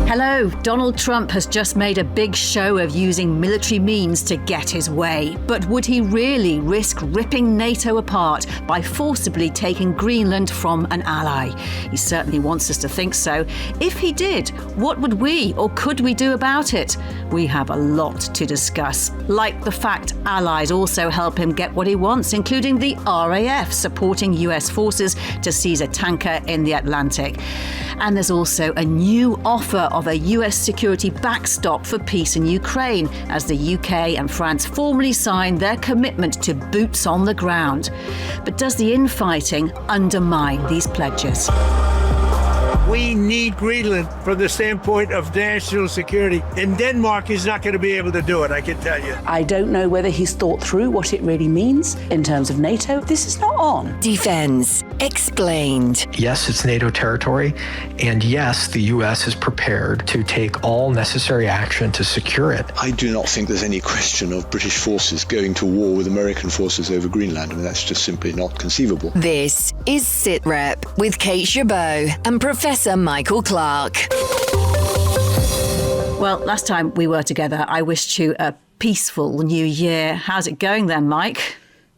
Hello. Donald Trump has just made a big show of using military means to get his way. But would he really risk ripping NATO apart by forcibly taking Greenland from an ally? He certainly wants us to think so. If he did, what would we or could we do about it? We have a lot to discuss, like the fact allies also help him get what he wants, including the RAF supporting US forces to seize a tanker in the Atlantic. And there's also a new offer of a US security backstop for peace in Ukraine, as the UK and France formally sign their commitment to boots on the ground. But does the infighting undermine these pledges? We need Greenland from the standpoint of national security, and Denmark is not going to be able to do it, I can tell you. I don't know whether he's thought through what it really means in terms of NATO. This is not on. Defence Explained. Yes, it's NATO territory, and yes, the US is prepared to take all necessary action to secure it. I do not think there's any question of British forces going to war with American forces over Greenland. I mean, that's just simply not conceivable. This is Sitrep with Kate Gerbeau and Professor Michael Clarke. Well, last time we were together, I wished you a peaceful new year. How's it going then, Mike?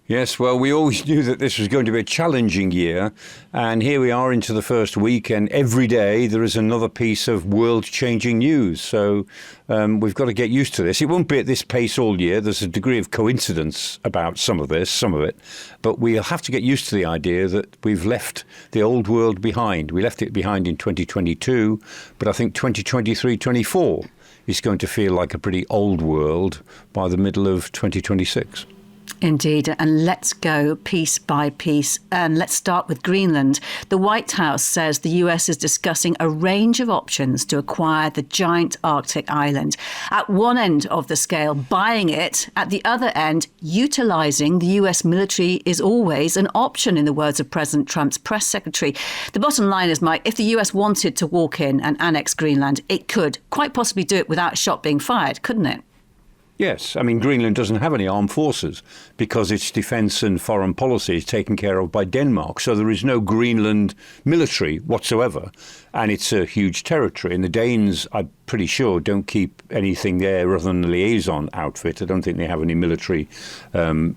Yes, well, we always knew that this was going to be a challenging year, and here we are into the first week, and every day there is another piece of world-changing news. So we've got to get used to this. It won't be at this pace all year. There's a degree of coincidence about some of it, but we'll have to get used to the idea that we've left the old world behind. We left it behind in 2022, but I think 2023-24 is going to feel like a pretty old world by the middle of 2026. Indeed, and let's go piece by piece. And let's start with Greenland. The White House says the US is discussing a range of options to acquire the giant Arctic island. At one end of the scale, buying it. At the other end, utilising the US military is always an option, in the words of President Trump's press secretary. The bottom line is, Mike, if the US wanted to walk in and annex Greenland, it could quite possibly do it without a shot being fired, couldn't it? Yes, I mean, Greenland doesn't have any armed forces because its defence and foreign policy is taken care of by Denmark. So there is no Greenland military whatsoever. And it's a huge territory. And the Danes, I'm pretty sure, don't keep anything there other than the liaison outfit. I don't think they have any military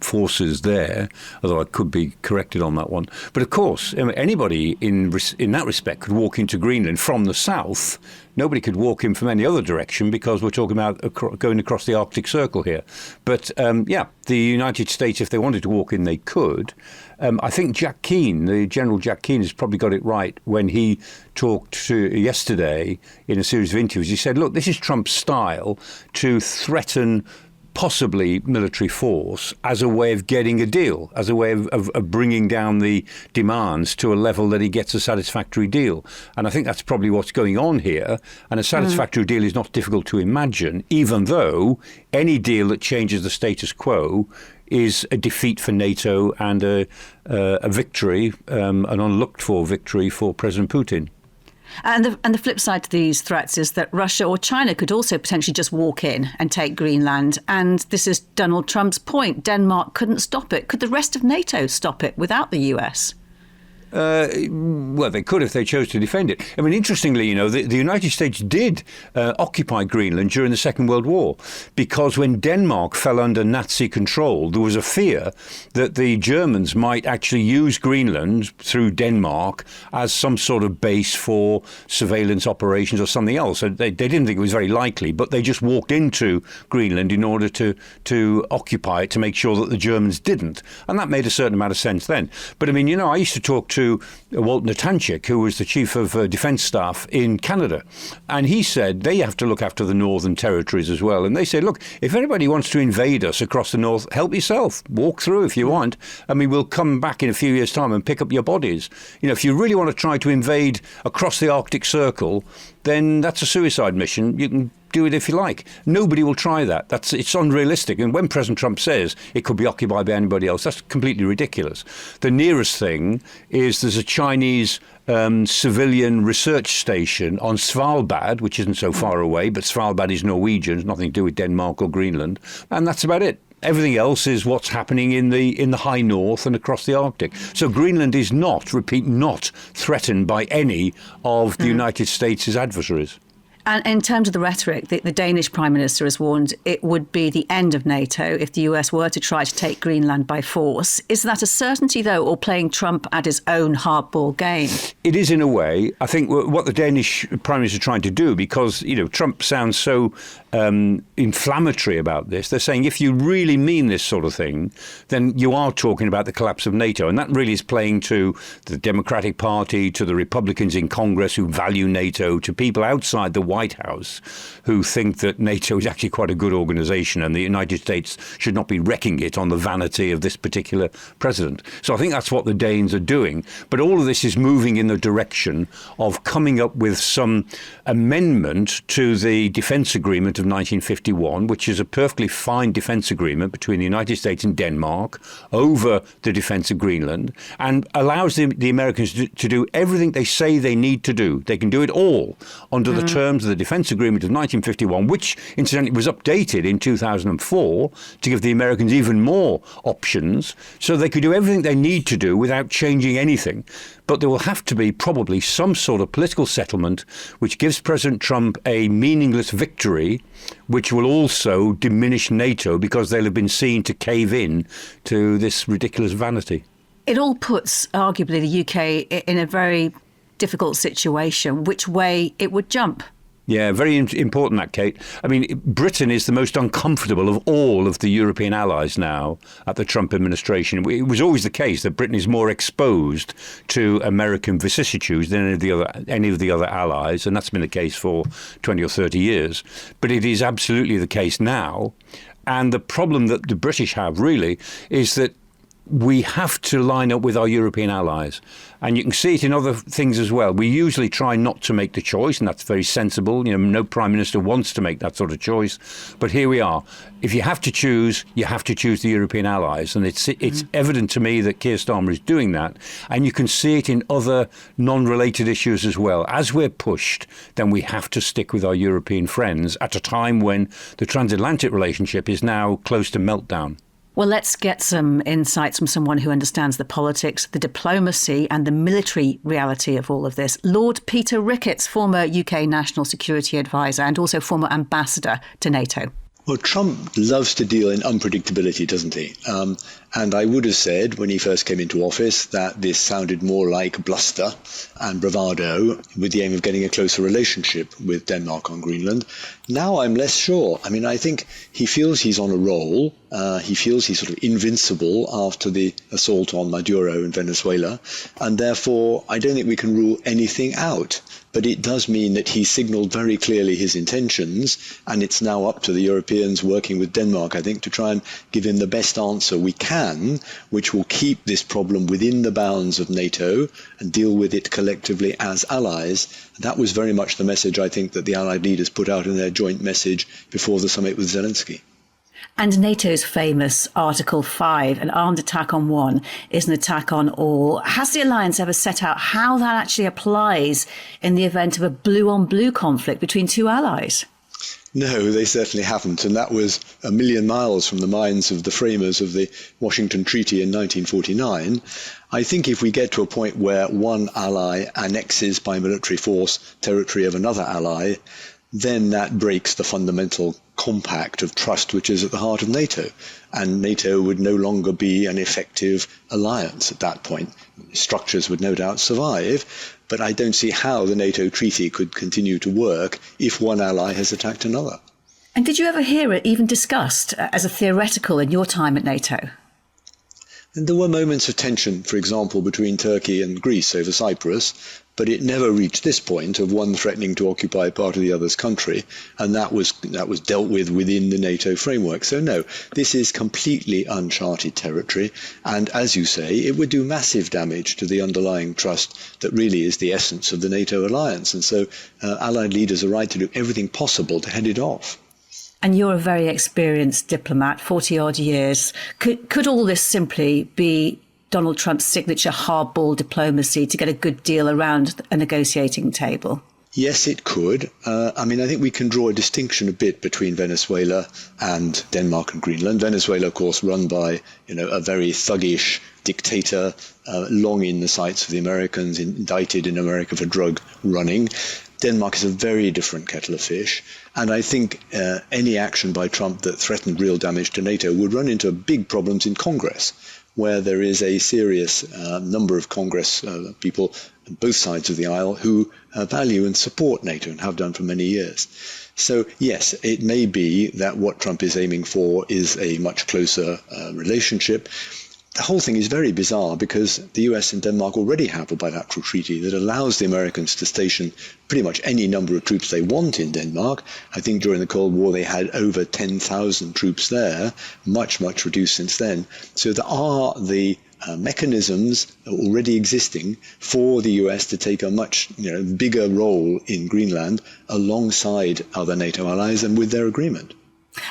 forces there, although I could be corrected on that one. But of course, anybody in that respect could walk into Greenland from the south. Nobody could walk in from any other direction because we're talking about going across the Arctic Circle here. But the United States, if they wanted to walk in, they could. I think Jack Keane, the General Jack Keane, has probably got it right when he talked yesterday in a series of interviews. He said, look, this is Trump's style to threaten possibly military force as a way of getting a deal, as a way of bringing down the demands to a level that he gets a satisfactory deal. And I think that's probably what's going on here. And a satisfactory deal is not difficult to imagine, even though any deal that changes the status quo is a defeat for NATO and a victory, an unlooked-for victory for President Putin. And the flip side to these threats is that Russia or China could also potentially just walk in and take Greenland. And this is Donald Trump's point. Denmark couldn't stop it. Could the rest of NATO stop it without the US? Well, they could if they chose to defend it. I mean, interestingly, the United States did occupy Greenland during the Second World War because when Denmark fell under Nazi control, there was a fear that the Germans might actually use Greenland through Denmark as some sort of base for surveillance operations or something else. So they didn't think it was very likely, but they just walked into Greenland in order to occupy it to make sure that the Germans didn't. And that made a certain amount of sense then. But I mean, I used to talk to Walt Natanchik, who was the chief of defence staff in Canada. And he said they have to look after the northern territories as well. And they said, look, if anybody wants to invade us across the north, help yourself. Walk through if you want. I mean, we'll come back in a few years' time and pick up your bodies. If you really want to try to invade across the Arctic Circle, then that's a suicide mission. You can do it if you like. Nobody will try that. It's unrealistic. And when President Trump says it could be occupied by anybody else, that's completely ridiculous. The nearest thing is there's a Chinese civilian research station on Svalbard, which isn't so far away, but Svalbard is Norwegian, it's nothing to do with Denmark or Greenland, and that's about it. Everything else is what's happening in the high north and across the Arctic. So Greenland is not threatened by any of the United States' adversaries. And in terms of the rhetoric, the Danish Prime Minister has warned it would be the end of NATO if the US were to try to take Greenland by force. Is that a certainty, though, or playing Trump at his own hardball game? It is in a way. I think what the Danish Prime Minister is trying to do, because, Trump sounds so inflammatory about this. They're saying if you really mean this sort of thing, then you are talking about the collapse of NATO. And that really is playing to the Democratic Party, to the Republicans in Congress who value NATO, to people outside the White House who think that NATO is actually quite a good organization and the United States should not be wrecking it on the vanity of this particular president. So I think that's what the Danes are doing. But all of this is moving in the direction of coming up with some amendment to the defense agreement of 1951, which is a perfectly fine defense agreement between the United States and Denmark over the defense of Greenland, and allows the Americans to do everything they say they need to do. They can do it all under the terms of the defense agreement of 1951, which incidentally was updated in 2004 to give the Americans even more options, so they could do everything they need to do without changing anything. But there will have to be probably some sort of political settlement which gives President Trump a meaningless victory, which will also diminish NATO because they'll have been seen to cave in to this ridiculous vanity. It all puts, arguably, the UK in a very difficult situation, which way it would jump. Yeah, very important that, Kate. I mean, Britain is the most uncomfortable of all of the European allies now at the Trump administration. It was always the case that Britain is more exposed to American vicissitudes than any of the other allies, and that's been the case for 20 or 30 years. But it is absolutely the case now. And the problem that the British have, really, is that we have to line up with our European allies. And you can see it in other things as well. We usually try not to make the choice, and that's very sensible. No Prime Minister wants to make that sort of choice. But here we are. If you have to choose, you have to choose the European allies. And it's evident to me that Keir Starmer is doing that. And you can see it in other non-related issues as well. As we're pushed, then we have to stick with our European friends at a time when the transatlantic relationship is now close to meltdown. Well, let's get some insights from someone who understands the politics, the diplomacy and the military reality of all of this. Lord Peter Ricketts, former UK National Security Advisor and also former ambassador to NATO. Well, Trump loves to deal in unpredictability, doesn't he? And I would have said when he first came into office that this sounded more like bluster and bravado with the aim of getting a closer relationship with Denmark on Greenland. Now I'm less sure. I mean, I think he feels he's on a roll. He feels he's sort of invincible after the assault on Maduro in Venezuela. And therefore, I don't think we can rule anything out. But it does mean that he signaled very clearly his intentions, and it's now up to the Europeans working with Denmark, I think, to try and give him the best answer we can, which will keep this problem within the bounds of NATO and deal with it collectively as allies. That was very much the message, I think, that the Allied leaders put out in their joint message before the summit with Zelensky. And NATO's famous Article 5, an armed attack on one is an attack on all. Has the alliance ever set out how that actually applies in the event of a blue-on-blue conflict between two allies? No, they certainly haven't. And that was a million miles from the minds of the framers of the Washington Treaty in 1949. I think if we get to a point where one ally annexes by military force territory of another ally, then that breaks the fundamental compact of trust which is at the heart of NATO. And NATO would no longer be an effective alliance at that point. Structures would no doubt survive, but I don't see how the NATO treaty could continue to work if one ally has attacked another. And did you ever hear it even discussed as a theoretical in your time at NATO? And there were moments of tension, for example, between Turkey and Greece over Cyprus, but it never reached this point of one threatening to occupy part of the other's country, and that was dealt with within the NATO framework. So no, this is completely uncharted territory, and as you say, it would do massive damage to the underlying trust that really is the essence of the NATO alliance, and so Allied leaders are right to do everything possible to head it off. And you're a very experienced diplomat, 40-odd years. Could all this simply be Donald Trump's signature hardball diplomacy to get a good deal around a negotiating table? Yes, it could. I think we can draw a distinction a bit between Venezuela and Denmark and Greenland. Venezuela, of course, run by a very thuggish dictator, long in the sights of the Americans, indicted in America for drug running. Denmark is a very different kettle of fish. And I think any action by Trump that threatened real damage to NATO would run into big problems in Congress, where there is a serious number of Congress people on both sides of the aisle who value and support NATO and have done for many years. So, yes, it may be that what Trump is aiming for is a much closer relationship. The whole thing is very bizarre because the US and Denmark already have a bilateral treaty that allows the Americans to station pretty much any number of troops they want in Denmark. I think during the Cold War they had over 10,000 troops there, much reduced since then. So there are the mechanisms already existing for the US to take a much bigger role in Greenland alongside other NATO allies and with their agreement.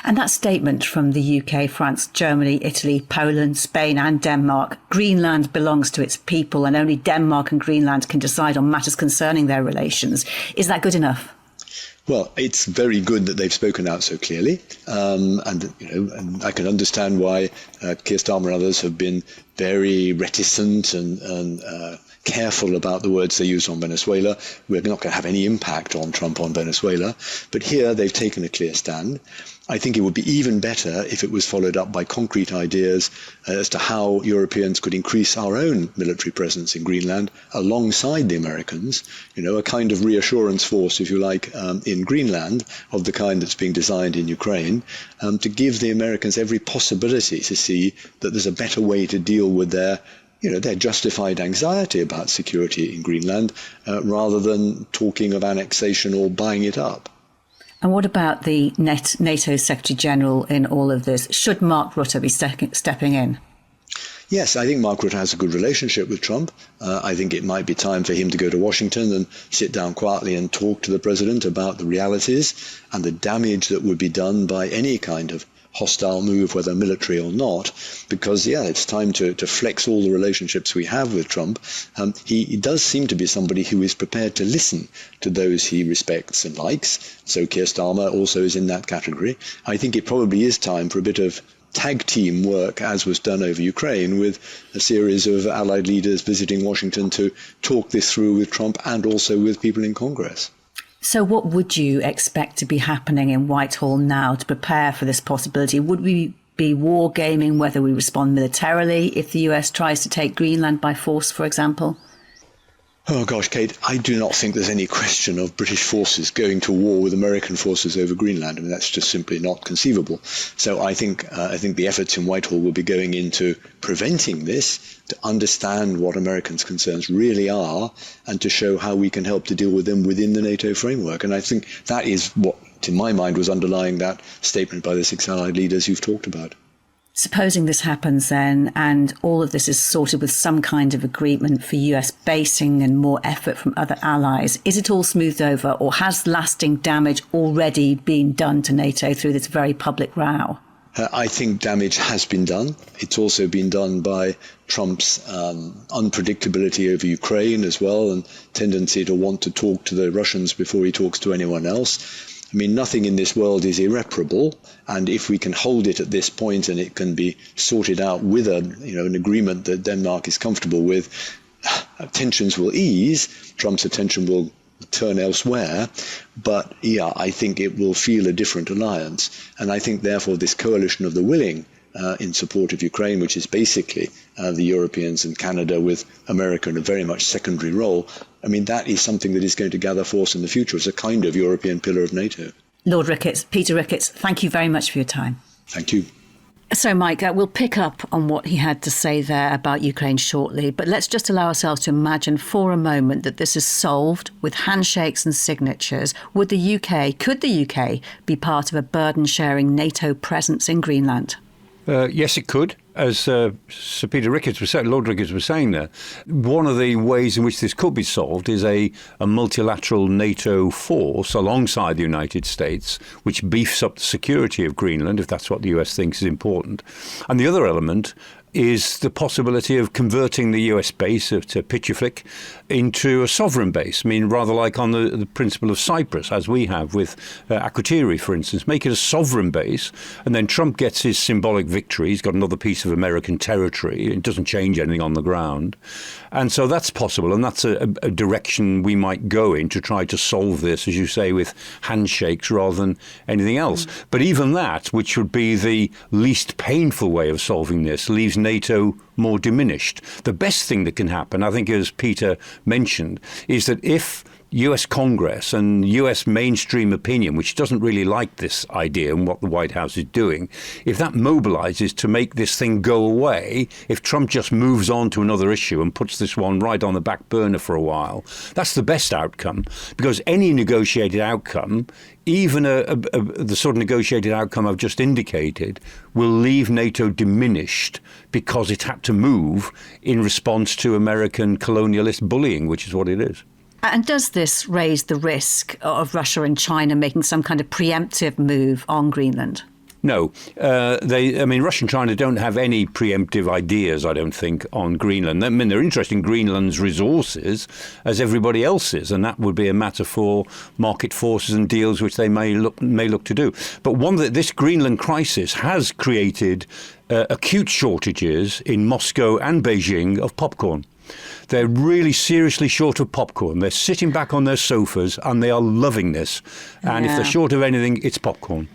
And that statement from the UK, France, Germany, Italy, Poland, Spain and Denmark, Greenland belongs to its people and only Denmark and Greenland can decide on matters concerning their relations. Is that good enough? Well, it's very good that they've spoken out so clearly, and I can understand why Keir Starmer and others have been very reticent and careful about the words they use on Venezuela. We're not going to have any impact on Trump on Venezuela, but here they've taken a clear stand. I think it would be even better if it was followed up by concrete ideas as to how Europeans could increase our own military presence in Greenland alongside the Americans, a kind of reassurance force, if you like, in Greenland of the kind that's being designed in Ukraine, to give the Americans every possibility to see that there's a better way to deal with their justified anxiety about security in Greenland rather than talking of annexation or buying it up. And what about the NATO Secretary General in all of this? Should Mark Rutte be stepping in? Yes, I think Mark Rutte has a good relationship with Trump. I think it might be time for him to go to Washington and sit down quietly and talk to the president about the realities and the damage that would be done by any kind of hostile move, whether military or not, because, it's time to flex all the relationships we have with Trump. He does seem to be somebody who is prepared to listen to those he respects and likes. So Keir Starmer also is in that category. I think it probably is time for a bit of tag team work, as was done over Ukraine, with a series of allied leaders visiting Washington to talk this through with Trump and also with people in Congress. So what would you expect to be happening in Whitehall now to prepare for this possibility? Would we be wargaming whether we respond militarily if the US tries to take Greenland by force, for example? Oh gosh, Kate, I do not think there's any question of British forces going to war with American forces over Greenland. I mean, that's just simply not conceivable. So I think the efforts in Whitehall will be going into preventing this, to understand what Americans' concerns really are, and to show how we can help to deal with them within the NATO framework. And I think that is what, to my mind, was underlying that statement by the 6 allied leaders you've talked about. Supposing this happens then, and all of this is sorted with some kind of agreement for US basing and more effort from other allies, is it all smoothed over, or has lasting damage already been done to NATO through this very public row? I think damage has been done. It's also been done by Trump's unpredictability over Ukraine as well, and tendency to want to talk to the Russians before he talks to anyone else. I mean, nothing in this world is irreparable, and if we can hold it at this point and it can be sorted out with an agreement that Denmark is comfortable with, tensions will ease, Trump's attention will turn elsewhere, but I think it will feel a different alliance. And I think, therefore, this coalition of the willing in support of Ukraine, which is basically the Europeans and Canada with America in a very much secondary role, I mean, that is something that is going to gather force in the future as a kind of European pillar of NATO. Lord Ricketts, Peter Ricketts, thank you very much for your time. Thank you. So, Mike, we'll pick up on what he had to say there about Ukraine shortly, but let's just allow ourselves to imagine for a moment that this is solved with handshakes and signatures. Could the UK be part of a burden-sharing NATO presence in Greenland? Yes, it could. As Sir Peter Ricketts was saying, Lord Ricketts was saying there, one of the ways in which this could be solved is a multilateral NATO force alongside the United States, which beefs up the security of Greenland, if that's what the US thinks is important. And the other element, is the possibility of converting the US base to Pitchaflick into a sovereign base. I mean, rather like on the principle of Cyprus, as we have with Akrotiri, for instance. Make it a sovereign base, and then Trump gets his symbolic victory. He's got another piece of American territory. It doesn't change anything on the ground. And so that's possible, and that's a direction we might go in to try to solve this, as you say, with handshakes rather than anything else. But even that, which would be the least painful way of solving this, leaves NATO more diminished. The best thing that can happen, I think, as Peter mentioned, is that if US Congress and US mainstream opinion, which doesn't really like this idea and what the White House is doing, if that mobilizes to make this thing go away, if Trump just moves on to another issue and puts this one right on the back burner for a while, that's the best outcome. Because any negotiated outcome, even the sort of negotiated outcome I've just indicated, will leave NATO diminished because it had to move in response to American colonialist bullying, which is what it is. And does this raise the risk of Russia and China making some kind of preemptive move on Greenland? No. Russia and China don't have any preemptive ideas, I don't think, on Greenland. I mean, they're interested in Greenland's resources, as everybody else is, and that would be a matter for market forces and deals which they may look to do. But this Greenland crisis has created acute shortages in Moscow and Beijing of popcorn. They're really seriously short of popcorn. They're sitting back on their sofas and they are loving this. And if they're short of anything, it's popcorn.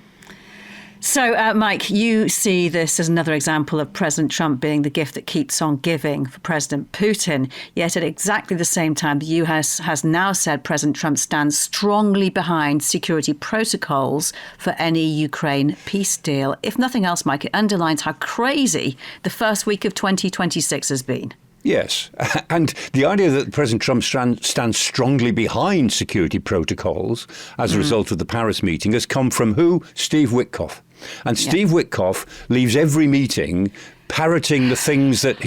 So, Mike, you see this as another example of President Trump being the gift that keeps on giving for President Putin. Yet at exactly the same time, the US has now said President Trump stands strongly behind security protocols for any Ukraine peace deal. If nothing else, Mike, it underlines how crazy the first week of 2026 has been. Yes. And the idea that President Trump stands strongly behind security protocols as a result of the Paris meeting has come from who? Steve Witkoff. And Steve Witkoff leaves every meeting parroting the things that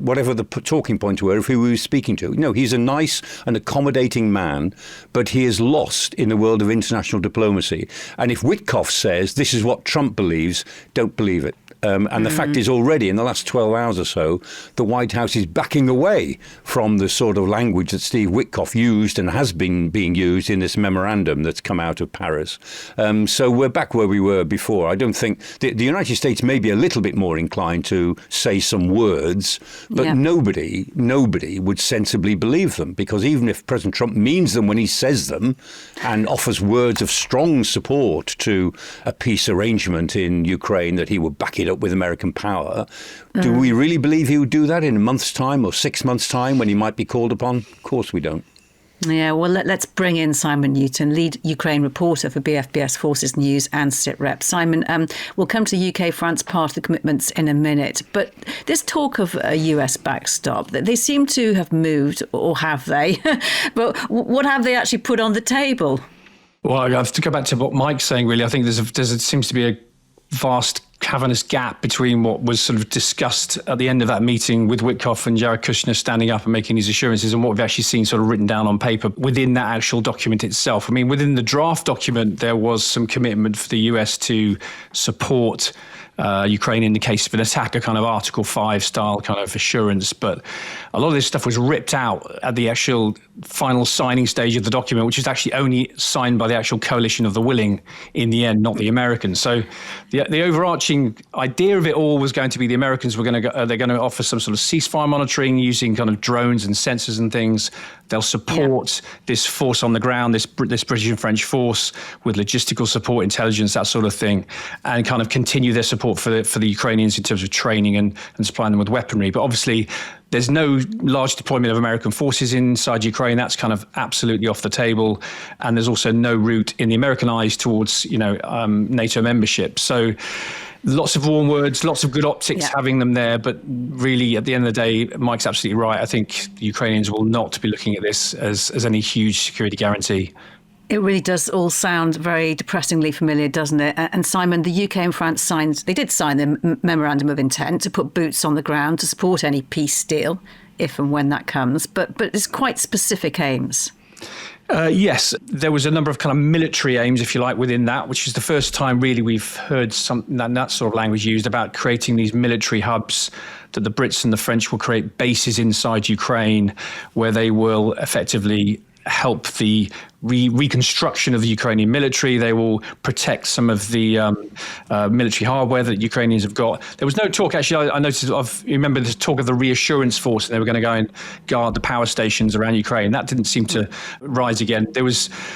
whatever the talking points were of who he was speaking to. No, he's a nice and accommodating man, but he is lost in the world of international diplomacy. And if Witkoff says this is what Trump believes, don't believe it. And the fact is already in the last 12 hours or so, the White House is backing away from the sort of language that Steve Witkoff used and has been being used in this memorandum that's come out of Paris. So we're back where we were before. I don't think the United States may be a little bit more inclined to say some words, but nobody would sensibly believe them, because even if President Trump means them when he says them and offers words of strong support to a peace arrangement in Ukraine, that he would back it up with American power. Do we really believe he would do that in a month's time or 6 months' time when he might be called upon? Of course we don't. Yeah, well, let's bring in Simon Newton, lead Ukraine reporter for BFBS Forces News and Sitrep. Simon, we'll come to the UK-France part of the commitments in a minute, but this talk of a US backstop, they seem to have moved, or have they? But what have they actually put on the table? Well, I have to go back to what Mike's saying, really. I think there seems to be a vast cavernous gap between what was sort of discussed at the end of that meeting with Witkoff and Jared Kushner standing up and making these assurances, and what we've actually seen sort of written down on paper within that actual document itself. I mean, within the draft document, there was some commitment for the US to support Ukraine in the case of an attack, a kind of Article 5 style kind of assurance. But a lot of this stuff was ripped out at the actual final signing stage of the document, which is actually only signed by the actual coalition of the willing in the end, not the Americans. So the overarching idea of it all was going to be the Americans were going to they're going to offer some sort of ceasefire monitoring using kind of drones and sensors and things. They'll support this force on the ground, this British and French force, with logistical support, intelligence, that sort of thing, and kind of continue their support for the Ukrainians in terms of training and supplying them with weaponry. But obviously, there's no large deployment of American forces inside Ukraine. That's kind of absolutely off the table. And there's also no route in the American eyes towards, NATO membership. So lots of warm words, lots of good optics having them there. But really, at the end of the day, Mike's absolutely right. I think the Ukrainians will not be looking at this as any huge security guarantee. It really does all sound very depressingly familiar, doesn't it? And Simon, the UK and France did sign the memorandum of intent to put boots on the ground to support any peace deal, if and when that comes. But it's quite specific aims. Yes, there was a number of kind of military aims, if you like, within that, which is the first time really we've heard that sort of language used about creating these military hubs, that the Brits and the French will create bases inside Ukraine where they will effectively help the reconstruction of the Ukrainian military. They will protect some of the military hardware that Ukrainians have got. There was no talk, actually, I noticed, you remember the talk of the reassurance force, and they were going to go and guard the power stations around Ukraine. That didn't seem to rise again.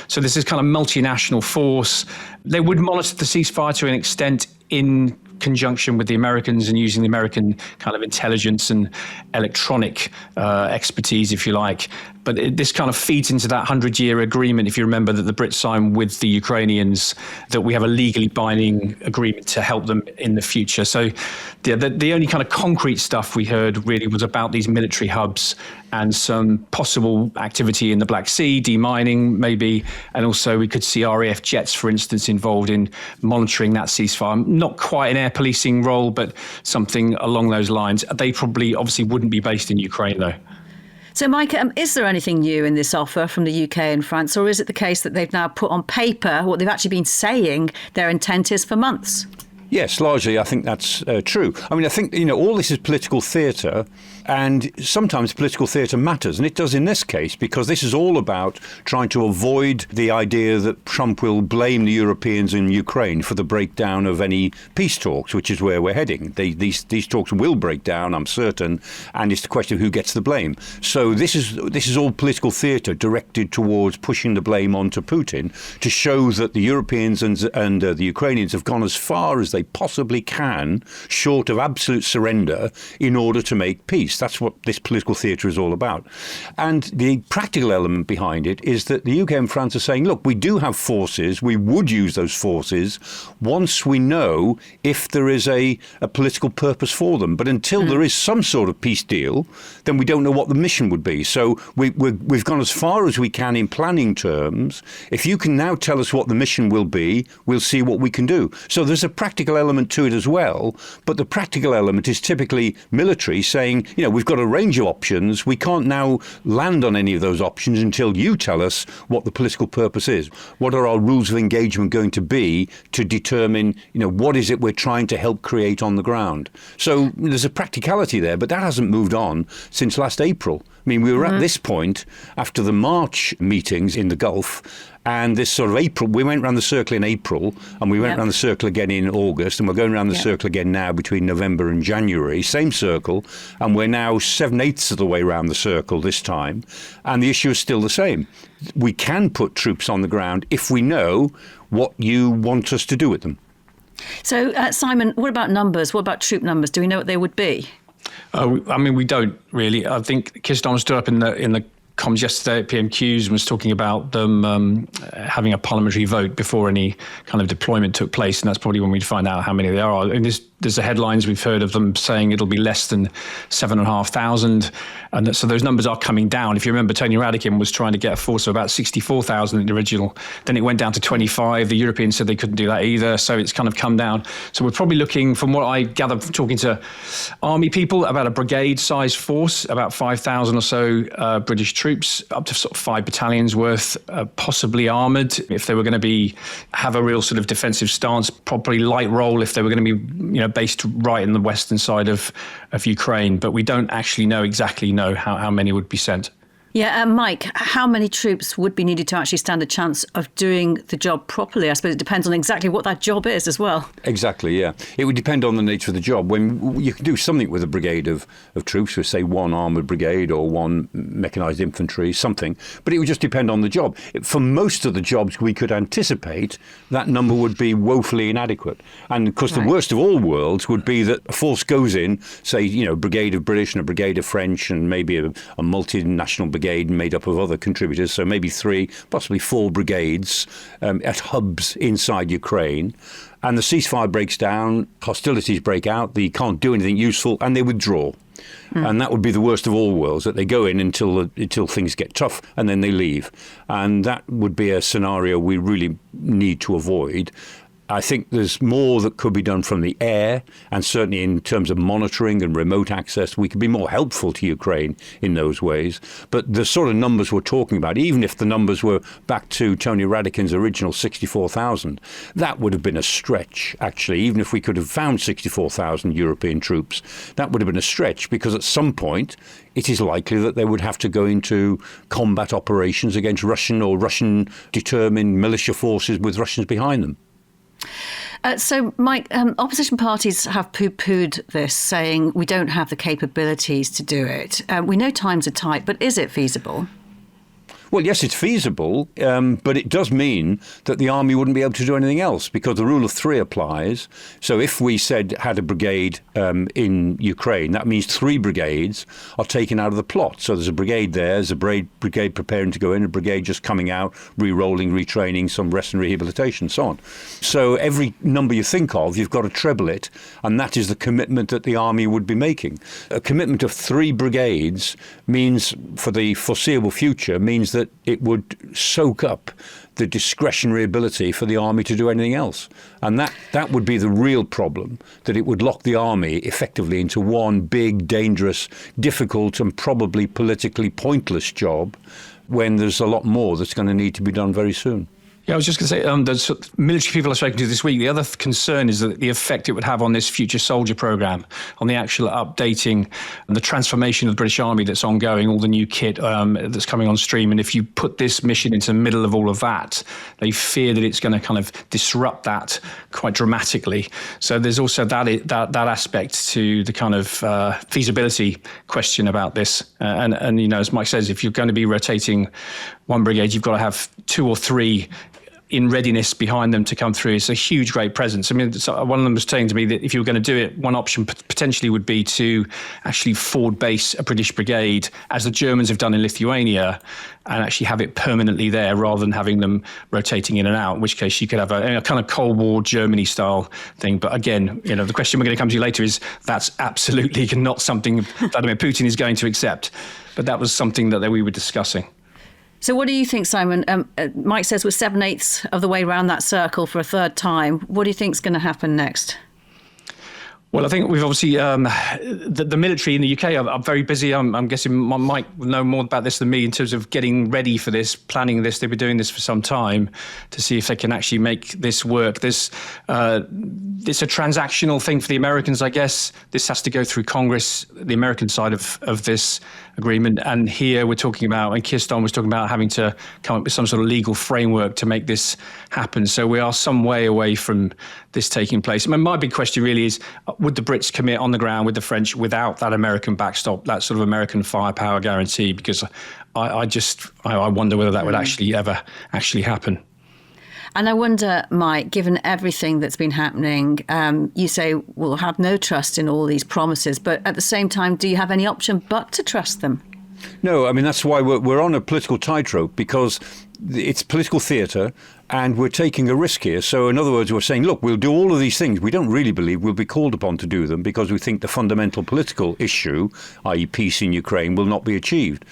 So this is kind of multinational force. They would monitor the ceasefire to an extent in conjunction with the Americans and using the American kind of intelligence and electronic expertise, if you like. But this kind of feeds into that 100-year agreement, if you remember, that the Brits signed with the Ukrainians, that we have a legally binding agreement to help them in the future. So the only kind of concrete stuff we heard really was about these military hubs and some possible activity in the Black Sea, demining maybe, and also we could see RAF jets, for instance, involved in monitoring that ceasefire. Not quite an air policing role, but something along those lines. They probably obviously wouldn't be based in Ukraine, though. So, Mike, is there anything new in this offer from the UK and France, or is it the case that they've now put on paper what they've actually been saying their intent is for months? Yes, largely I think that's true. I mean, I think, all this is political theatre, and sometimes political theatre matters, and it does in this case, because this is all about trying to avoid the idea that Trump will blame the Europeans and Ukraine for the breakdown of any peace talks, which is where we're heading. These talks will break down, I'm certain, and it's the question of who gets the blame. So this is all political theatre directed towards pushing the blame onto Putin to show that the Europeans and the Ukrainians have gone as far as they possibly can, short of absolute surrender, in order to make peace. That's what this political theatre is all about. And the practical element behind it is that the UK and France are saying, look, we do have forces, we would use those forces once we know if there is a political purpose for them. But until there is some sort of peace deal, then we don't know what the mission would be. So we've gone as far as we can in planning terms. If you can now tell us what the mission will be, we'll see what we can do. So there's a practical element to it as well, but the practical element is typically military, saying, we've got a range of options. We can't now land on any of those options until you tell us what the political purpose is. What are our rules of engagement going to be to determine, what is it we're trying to help create on the ground? So there's a practicality there, but that hasn't moved on since last April. I mean, we were at this point after the March meetings in the Gulf, and this sort of April, we went around the circle in April, and we went around the circle again in August, and we're going around the circle again now between November and January, same circle, and we're now 7/8 of the way around the circle this time, and the issue is still the same. We can put troops on the ground if we know what you want us to do with them. So, Simon, what about numbers? What about troop numbers? Do we know what they would be? We don't really. I think Keir Starmer stood up in the comms yesterday at PMQs and was talking about them having a parliamentary vote before any kind of deployment took place, and that's probably when we'd find out how many there are. And there's the headlines we've heard of them saying it'll be less than 7,500, and so those numbers are coming down. If you remember, Tony Radakin was trying to get a force of about 64,000 in the original, then it went down to 25. The Europeans said they couldn't do that either, so it's kind of come down. So we're probably looking, from what I gather from talking to army people, about a brigade-sized force, about 5,000 or so British troops, up to sort of 5 battalions worth, possibly armoured if they were going to have a real sort of defensive stance, probably light roll if they were going to be based right in the western side of Ukraine. But we don't actually exactly know how many would be sent. Yeah, Mike, how many troops would be needed to actually stand a chance of doing the job properly? I suppose it depends on exactly what that job is as well. Exactly, yeah. It would depend on the nature of the job. When you can do something with a brigade of troops, with say one armoured brigade or one mechanised infantry, something, but it would just depend on the job. For most of the jobs we could anticipate, that number would be woefully inadequate. And of course, the worst of all worlds would be that a force goes in, say, a brigade of British and a brigade of French and maybe a multinational brigade made up of other contributors, so maybe 3, possibly 4 brigades at hubs inside Ukraine. And the ceasefire breaks down, hostilities break out, they can't do anything useful, and they withdraw. And that would be the worst of all worlds, that they go in until things get tough, and then they leave. And that would be a scenario we really need to avoid. I think there's more that could be done from the air, and certainly in terms of monitoring and remote access, we could be more helpful to Ukraine in those ways. But the sort of numbers we're talking about, even if the numbers were back to Tony Radakin's original 64,000, that would have been a stretch, actually. Even if we could have found 64,000 European troops, that would have been a stretch, because at some point it is likely that they would have to go into combat operations against Russian or Russian-determined militia forces with Russians behind them. So, Mike, opposition parties have poo-pooed this, saying we don't have the capabilities to do it. We know times are tight, but is it feasible? Well, yes, it's feasible, but it does mean that the army wouldn't be able to do anything else, because the rule of three applies. So if we had a brigade in Ukraine, that means 3 brigades are taken out of the plot. So there's a brigade there, there's a brigade preparing to go in, a brigade just coming out, re-rolling, retraining, some rest and rehabilitation, so on. So every number you think of, you've got to treble it, and that is the commitment that the army would be making. A commitment of 3 brigades means, for the foreseeable future, means that it would soak up the discretionary ability for the army to do anything else. And that would be the real problem, that it would lock the army effectively into one big, dangerous, difficult and probably politically pointless job, when there's a lot more that's going to need to be done very soon. Yeah, I was just going to say, the military people I've spoken to this week, the other concern is that the effect it would have on this future soldier programme, on the actual updating and the transformation of the British Army that's ongoing, all the new kit that's coming on stream. And if you put this mission into the middle of all of that, they fear that it's going to kind of disrupt that quite dramatically. So there's also that aspect to the kind of feasibility question about this. And you know, as Mike says, if you're going to be rotating one brigade, you've got to have 2 or 3 in readiness behind them to come through. It's a huge, great presence. I mean, one of them was saying to me that if you were going to do it, one option potentially would be to actually forward base a British brigade, as the Germans have done in Lithuania, and actually have it permanently there rather than having them rotating in and out, in which case you could have a kind of Cold War Germany style thing. But again, you know, the question we're going to come to later is that's absolutely not something Vladimir Putin is going to accept. But that was something that we were discussing. So what do you think, Simon? Mike says we're 7/8 of the way around that circle for a third time. What do you think is going to happen next? Well, I think we've obviously, the military in the UK are very busy. I'm guessing Mike will know more about this than me in terms of getting ready for this, planning this. They've been doing this for some time to see if they can actually make this work. It's a transactional thing for the Americans, I guess. This has to go through Congress, the American side of this agreement. And here we're talking about, and Keir Starmer was talking about having to come up with some sort of legal framework to make this happen. So we are some way away from this taking place. I mean, my big question really is, would the Brits commit on the ground with the French without that American backstop, that sort of American firepower guarantee? Because I wonder whether that would actually ever happen. And I wonder, Mike, given everything that's been happening, you say we'll have no trust in all these promises, but at the same time, do you have any option but to trust them? No, I mean, that's why we're on a political tightrope, because it's political theatre and we're taking a risk here. So in other words, we're saying, look, we'll do all of these things. We don't really believe we'll be called upon to do them because we think the fundamental political issue, i.e. peace in Ukraine, will not be achieved.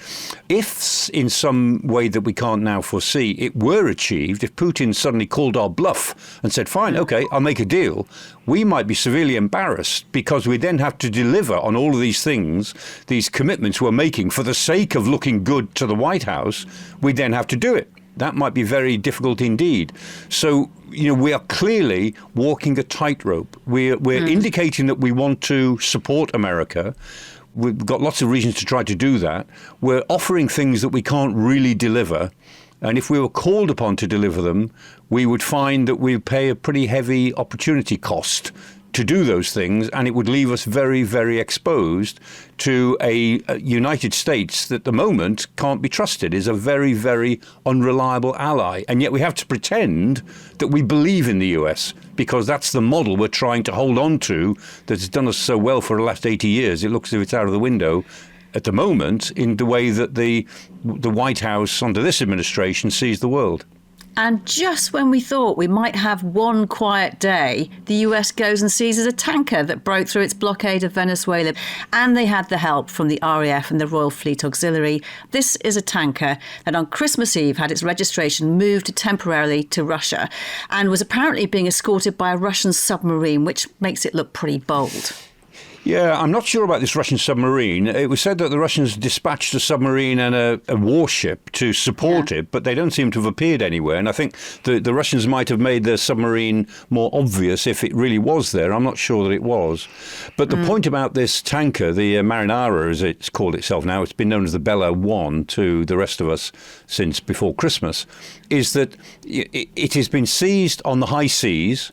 If in some way that we can't now foresee it were achieved, if Putin suddenly called our bluff and said, fine, OK, I'll make a deal, we might be severely embarrassed because we then have to deliver on all of these things, these commitments we're making for the sake of looking good to the White House. We then have to do it. That might be very difficult indeed. So, you know, we are clearly walking a tightrope. We're indicating that we want to support America. We've got lots of reasons to try to do that. We're offering things that we can't really deliver. And if we were called upon to deliver them, we would find that we pay a pretty heavy opportunity cost to do those things, and it would leave us very, very exposed to a United States that at the moment can't be trusted, is a very, very unreliable ally. And yet we have to pretend that we believe in the US, because that's the model we're trying to hold on to that has done us so well for the last 80 years. It looks as if it's out of the window at the moment in the way that the White House under this administration sees the world. And just when we thought we might have one quiet day, the US goes and seizes a tanker that broke through its blockade of Venezuela. And they had the help from the RAF and the Royal Fleet Auxiliary. This is a tanker that on Christmas Eve had its registration moved temporarily to Russia and was apparently being escorted by a Russian submarine, which makes it look pretty bold. Yeah, I'm not sure about this Russian submarine. It was said that the Russians dispatched a submarine and a warship to support it, but they don't seem to have appeared anywhere. And I think the Russians might have made their submarine more obvious if it really was there. I'm not sure that it was. But the point about this tanker, the Marinara, as it's called itself now, it's been known as the Bella 1 to the rest of us since before Christmas, is that it has been seized on the high seas,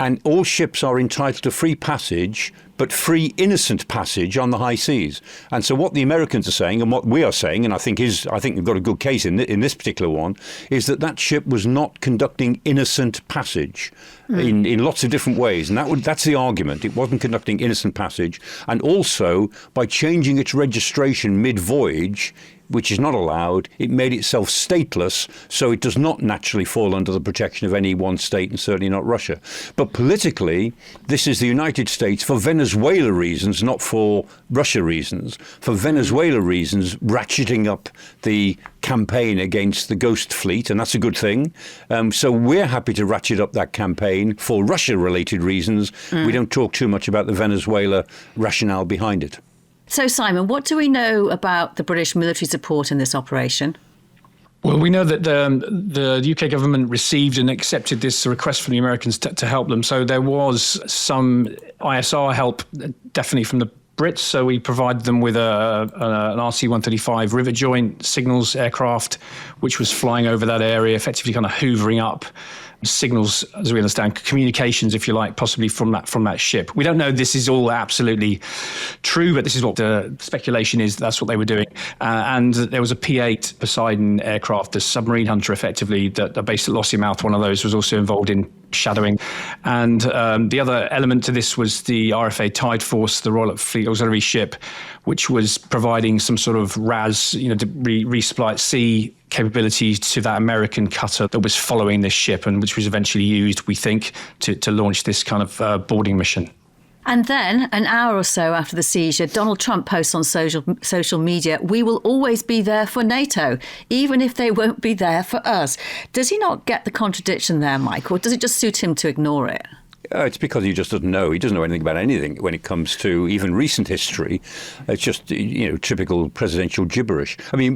and all ships are entitled to free passage, but free innocent passage on the high seas. And so what the Americans are saying, and what we are saying, and I think we've got a good case in this particular one, is that ship was not conducting innocent passage in lots of different ways. And that's the argument. It wasn't conducting innocent passage. And also, by changing its registration mid-voyage, which is not allowed, it made itself stateless, so it does not naturally fall under the protection of any one state, and certainly not Russia. But politically, this is the United States, for Venezuela reasons, not for Russia reasons, for Venezuela reasons, ratcheting up the campaign against the Ghost Fleet, and that's a good thing. So we're happy to ratchet up that campaign for Russia-related reasons. We don't talk too much about the Venezuela rationale behind it. So, Simon, what do we know about the British military support in this operation? Well, we know that the UK government received and accepted this request from the Americans to help them. So there was some ISR help, definitely from the Brits. So we provided them with an RC-135 rivet joint signals aircraft, which was flying over that area, effectively kind of hoovering up signals, as we understand, communications, if you like, possibly from that ship. We don't know this is all absolutely true, but this is what the speculation is. That's what they were doing. And there was a P-8 Poseidon aircraft, the submarine hunter, effectively, that are based at Lossiemouth. One of those was also involved in shadowing. And the other element to this was the RFA Tide Force, the Royal Fleet Auxiliary ship, which was providing some sort of RAS, to resupply at sea capabilities to that American cutter that was following this ship, and which was eventually used, we think, to launch this kind of boarding mission. And then, an hour or so after the seizure, Donald Trump posts on social media, "We will always be there for NATO, even if they won't be there for us." Does he not get the contradiction there, Mike, or does it just suit him to ignore it? It's because he just doesn't know. He doesn't know anything about anything when it comes to even recent history. It's just, typical presidential gibberish. I mean,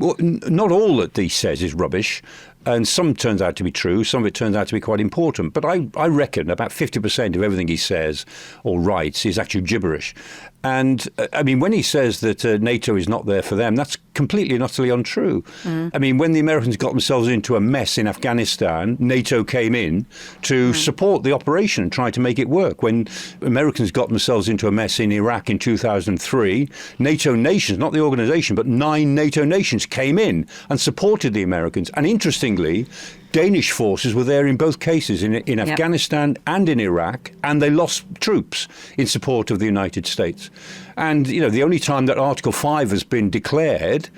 not all that he says is rubbish. And some turns out to be true. Some of it turns out to be quite important. But I reckon about 50% of everything he says or writes is actually gibberish. And I mean, when he says that NATO is not there for them, that's completely and utterly untrue. I mean, when the Americans got themselves into a mess in Afghanistan, NATO came in to support the operation and try to make it work. When Americans got themselves into a mess in Iraq in 2003, NATO nations, not the organization, but 9 NATO nations came in and supported the Americans. And interestingly, Danish forces were there in both cases, in Afghanistan and in Iraq, and they lost troops in support of the United States. And, the only time that Article 5 has been declared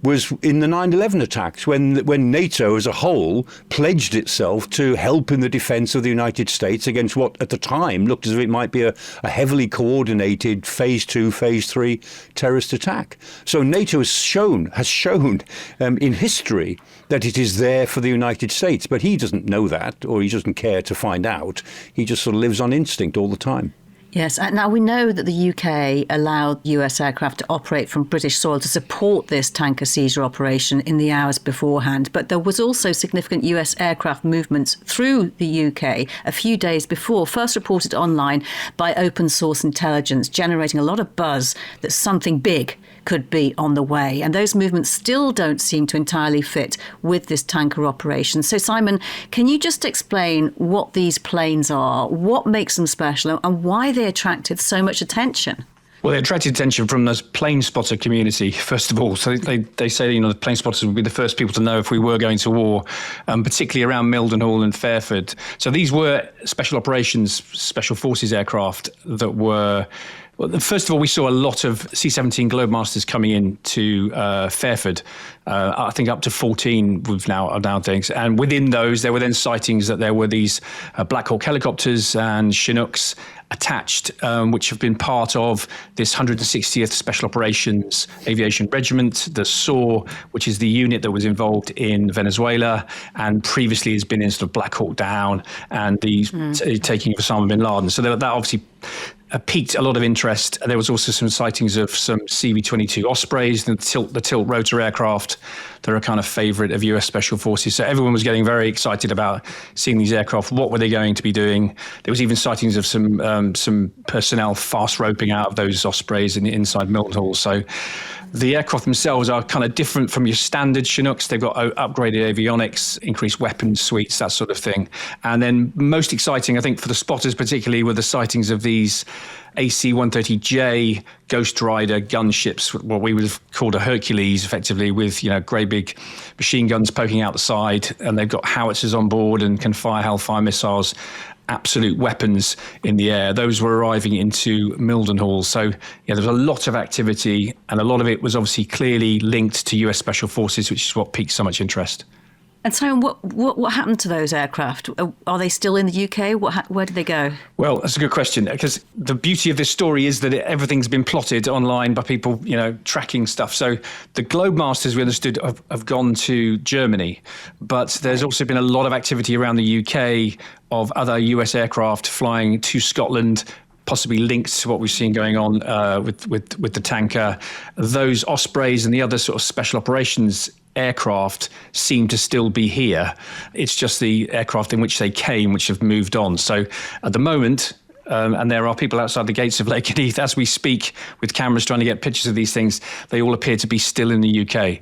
was in the 9/11 attacks, when NATO as a whole pledged itself to help in the defense of the United States against what at the time looked as if it might be a heavily coordinated Phase 2, Phase 3 terrorist attack. So NATO has shown in history that it is there for the United States, but he doesn't know that, or he doesn't care to find out. He just sort of lives on instinct all the time. Yes, and now we know that the UK allowed US aircraft to operate from British soil to support this tanker seizure operation in the hours beforehand. But there was also significant US aircraft movements through the UK a few days before, first reported online by open source intelligence, generating a lot of buzz that something big could be on the way. And those movements still don't seem to entirely fit with this tanker operation. So, Simon, can you just explain what these planes are, what makes them special, and why they attracted so much attention? Well, they attracted attention from the plane spotter community, first of all. So they say, the plane spotters would be the first people to know if we were going to war, particularly around Mildenhall and Fairford. So these were special operations, special forces aircraft that were... Well, first of all, we saw a lot of C-17 Globemasters coming in to Fairford. I think up to 14 we've now things. And within those, there were then sightings that there were these Black Hawk helicopters and Chinooks attached, which have been part of this 160th Special Operations Aviation Regiment, the SOAR, which is the unit that was involved in Venezuela and previously has been in sort of Black Hawk Down and the taking of Osama bin Laden. So that obviously piqued a lot of interest. There was also some sightings of some CV-22 Ospreys, the tilt rotor aircraft. They're a kind of favourite of US Special Forces. So everyone was getting very excited about seeing these aircraft. What were they going to be doing? There was even sightings of some personnel fast roping out of those Ospreys inside Mildenhall. So the aircraft themselves are kind of different from your standard Chinooks. They've got upgraded avionics, increased weapons suites, that sort of thing. And then most exciting, I think, for the spotters particularly, were the sightings of these AC-130J Ghost Rider gunships, what we would have called a Hercules, effectively, with great big machine guns poking out the side, and they've got howitzers on board and can fire Hellfire missiles. Absolute weapons in the air. Those were arriving into Mildenhall. So there was a lot of activity, and a lot of it was obviously clearly linked to US Special Forces, which is what piqued so much interest. And Simon, what happened to those aircraft? Are they still in the UK? Where did they go? Well, that's a good question, because the beauty of this story is that everything's been plotted online by people, tracking stuff. So the Globemasters, we understood, have gone to Germany, but there's also been a lot of activity around the UK of other US aircraft flying to Scotland, possibly linked to what we've seen going on with the tanker. Those Ospreys and the other sort of special operations aircraft seem to still be here. It's just the aircraft in which they came which have moved on. So at the moment, and there are people outside the gates of Lakenheath as we speak with cameras trying to get pictures of these things, they all appear to be still in the UK.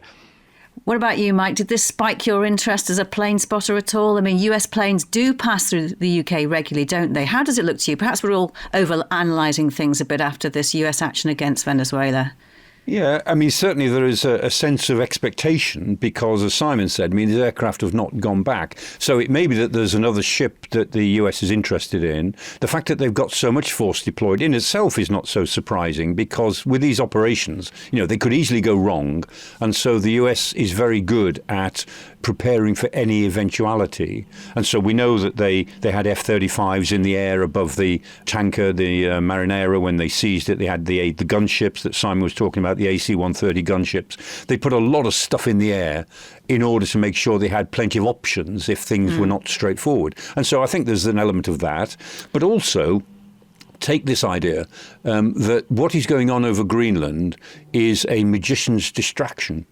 What about you, Mike? Did this spike your interest as a plane spotter at all? I mean, US planes do pass through the UK regularly, don't they? How does it look to you? Perhaps we're all over-analysing things a bit after this US action against Venezuela. Yeah, I mean, certainly there is a sense of expectation because, as Simon said, these aircraft have not gone back. So it may be that there's another ship that the US is interested in. The fact that they've got so much force deployed in itself is not so surprising because with these operations, they could easily go wrong. And so the US is very good at preparing for any eventuality. And so we know that they had F-35s in the air above the tanker, the Marinera, when they seized it. They had the gunships that Simon was talking about, the AC-130 gunships. They put a lot of stuff in the air in order to make sure they had plenty of options if things were not straightforward. And so I think there's an element of that. But also, take this idea that what is going on over Greenland is a magician's distraction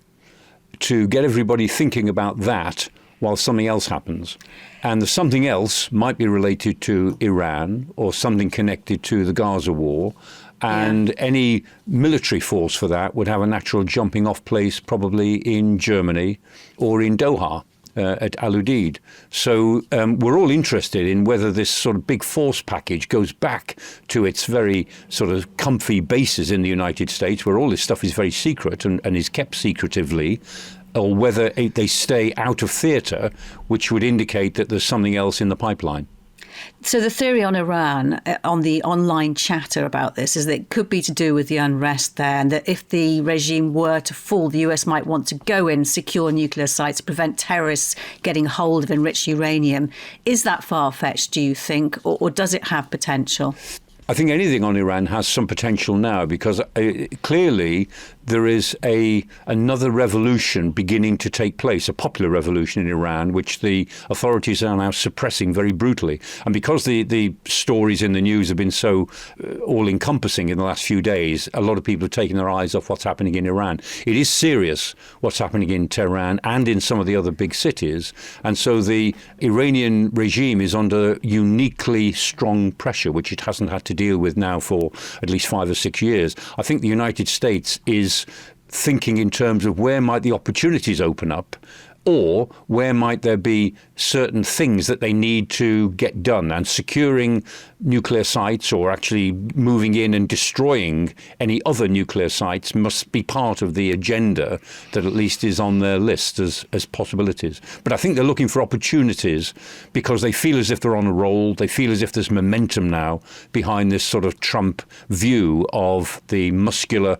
to get everybody thinking about that while something else happens. And the something else might be related to Iran or something connected to the Gaza war. And any military force for that would have a natural jumping off place probably in Germany or in Doha. At Al Udeid. So we're all interested in whether this sort of big force package goes back to its very sort of comfy bases in the United States, where all this stuff is very secret and is kept secretively, or whether they stay out of theatre, which would indicate that there's something else in the pipeline. So the theory on Iran, on the online chatter about this, is that it could be to do with the unrest there, and that if the regime were to fall, the US might want to go in, secure nuclear sites to prevent terrorists getting hold of enriched uranium. Is that far-fetched, do you think, or does it have potential? I think anything on Iran has some potential now because clearly there is another revolution beginning to take place, a popular revolution in Iran, which the authorities are now suppressing very brutally. And because the stories in the news have been so all-encompassing in the last few days, a lot of people have taken their eyes off what's happening in Iran. It is serious what's happening in Tehran and in some of the other big cities. And so the Iranian regime is under uniquely strong pressure, which it hasn't had to deal with now for at least 5 or 6 years. I think the United States is thinking in terms of where might the opportunities open up, or where might there be certain things that they need to get done, and securing nuclear sites or actually moving in and destroying any other nuclear sites must be part of the agenda that at least is on their list as possibilities. But I think they're looking for opportunities because they feel as if they're on a roll. They feel as if there's momentum now behind this sort of Trump view of the muscular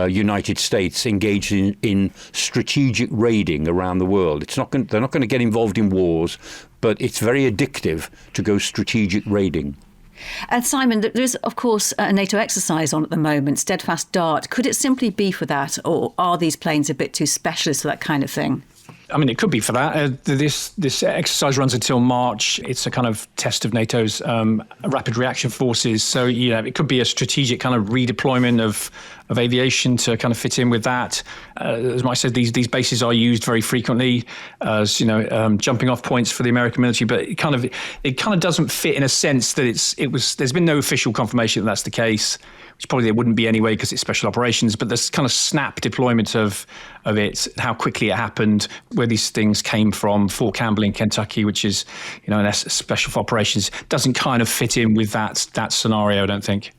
United States engaged in strategic raiding around the world. They're not going to get involved in wars, but it's very addictive to go strategic raiding. And Simon, there's, of course, a NATO exercise on at the moment, Steadfast Dart. Could it simply be for that, or are these planes a bit too specialist for that kind of thing? I mean, it could be for that. This exercise runs until March. It's a kind of test of NATO's rapid reaction forces. So, it could be a strategic kind of redeployment of aviation to kind of fit in with that. As Mike said, these bases are used very frequently as, jumping off points for the American military. But it kind of doesn't fit in a sense that there's been no official confirmation that that's the case, which probably there wouldn't be anyway because it's special operations. But this kind of snap deployment of it, how quickly it happened, where these things came from, Fort Campbell in Kentucky, which is, an special operations, doesn't kind of fit in with that scenario, I don't think.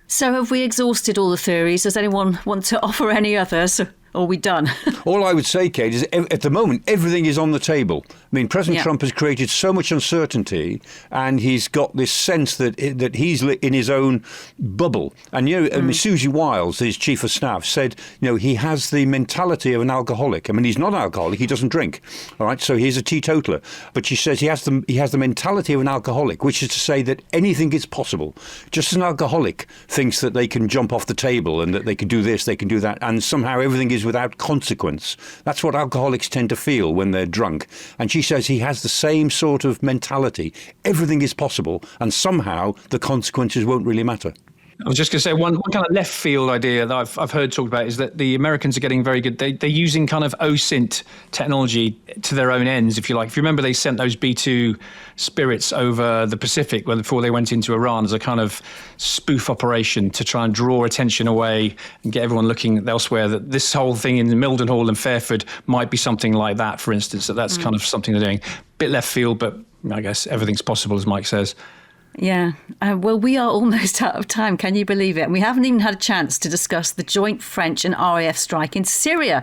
So have we exhausted all the theories? Does anyone want to offer any others? Or are we done? All I would say, Kate, is at the moment, everything is on the table. I mean, President Trump has created so much uncertainty, and he's got this sense that he's in his own bubble. And, Susie Wiles, his chief of staff, said, he has the mentality of an alcoholic. I mean, he's not an alcoholic. He doesn't drink. All right. So he's a teetotaler. But she says he has the mentality of an alcoholic, which is to say that anything is possible. Just as an alcoholic thinks that they can jump off the table and that they can do this, they can do that, and somehow everything is without consequence. That's what alcoholics tend to feel when they're drunk. And she says he has the same sort of mentality. Everything is possible, and somehow the consequences won't really matter. I was just going to say one kind of left field idea that I've heard talked about is that the Americans are getting very good. They're using kind of OSINT technology to their own ends, if you like. If you remember, they sent those B-2 Spirits over the Pacific before they went into Iran as a kind of spoof operation to try and draw attention away and get everyone looking elsewhere. That this whole thing in Mildenhall and Fairford might be something like that, for instance. That's kind of something they're doing. Bit left field, but I guess everything's possible, as Mike says. Yeah. Well, we are almost out of time. Can you believe it? And we haven't even had a chance to discuss the joint French and RAF strike in Syria.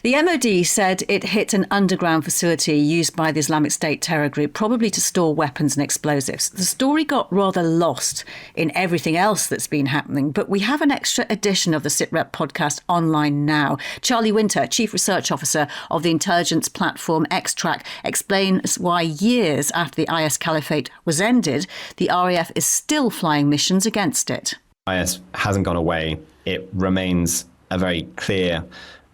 The MOD said it hit an underground facility used by the Islamic State terror group, probably to store weapons and explosives. The story got rather lost in everything else that's been happening, but we have an extra edition of the Sitrep podcast online now. Charlie Winter, Chief Research Officer of the intelligence platform Extract, explains why years after the IS Caliphate was ended, the RAF is still flying missions against it. IS hasn't gone away. It remains a very clear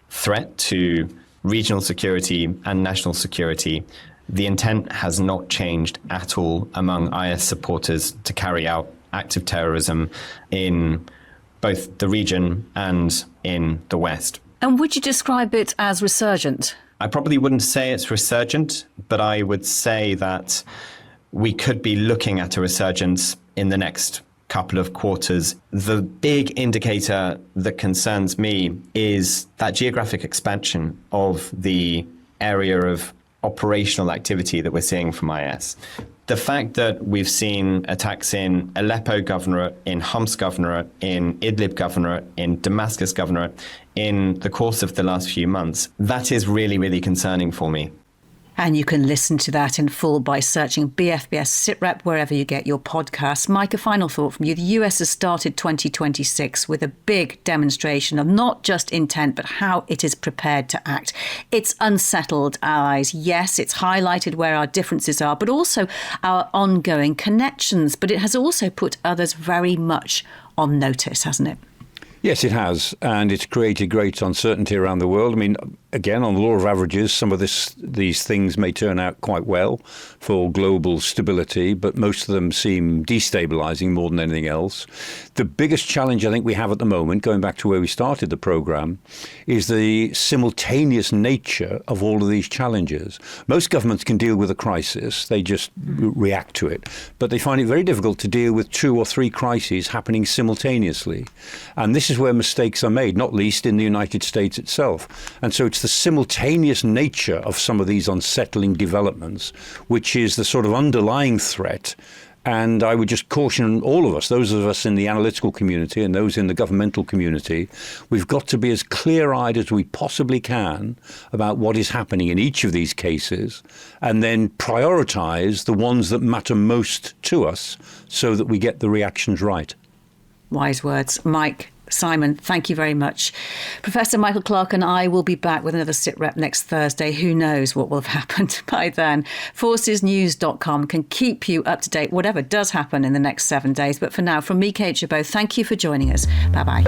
threat to regional security and national security. The intent has not changed at all among IS supporters to carry out acts of terrorism in both the region and in the West. And would you describe it as resurgent? I probably wouldn't say it's resurgent, but I would say that we could be looking at a resurgence in the next couple of quarters. The big indicator that concerns me is that geographic expansion of the area of operational activity that we're seeing from IS. The fact that we've seen attacks in Aleppo Governorate, in Homs Governorate, in Idlib Governorate, in Damascus Governorate in the course of the last few months, that is really, really concerning for me. And you can listen to that in full by searching BFBS Sitrep wherever you get your podcasts. Mike, a final thought from you. The US has started 2026 with a big demonstration of not just intent, but how it is prepared to act. It's unsettled allies. Yes, it's highlighted where our differences are, but also our ongoing connections. But it has also put others very much on notice, hasn't it? Yes, it has, and it's created great uncertainty around the world. I mean, again, on the law of averages, some of these things may turn out quite well for global stability, but most of them seem destabilizing more than anything else. The biggest challenge I think we have at the moment, going back to where we started the program, is the simultaneous nature of all of these challenges. Most governments can deal with a crisis, they just react to it, but they find it very difficult to deal with 2 or 3 crises happening simultaneously. And this is where mistakes are made, not least in the United States itself. And so it's it's the simultaneous nature of some of these unsettling developments, which is the sort of underlying threat. And I would just caution all of us, those of us in the analytical community and those in the governmental community, we've got to be as clear-eyed as we possibly can about what is happening in each of these cases, and then prioritise the ones that matter most to us so that we get the reactions right. Wise words. Mike, Simon, thank you very much. Professor Michael Clarke and I will be back with another Sitrep next Thursday. Who knows what will have happened by then. Forcesnews.com can keep you up to date, whatever does happen in the next 7 days. But for now, from me, Kate Gerbeau, thank you for joining us. Bye-bye.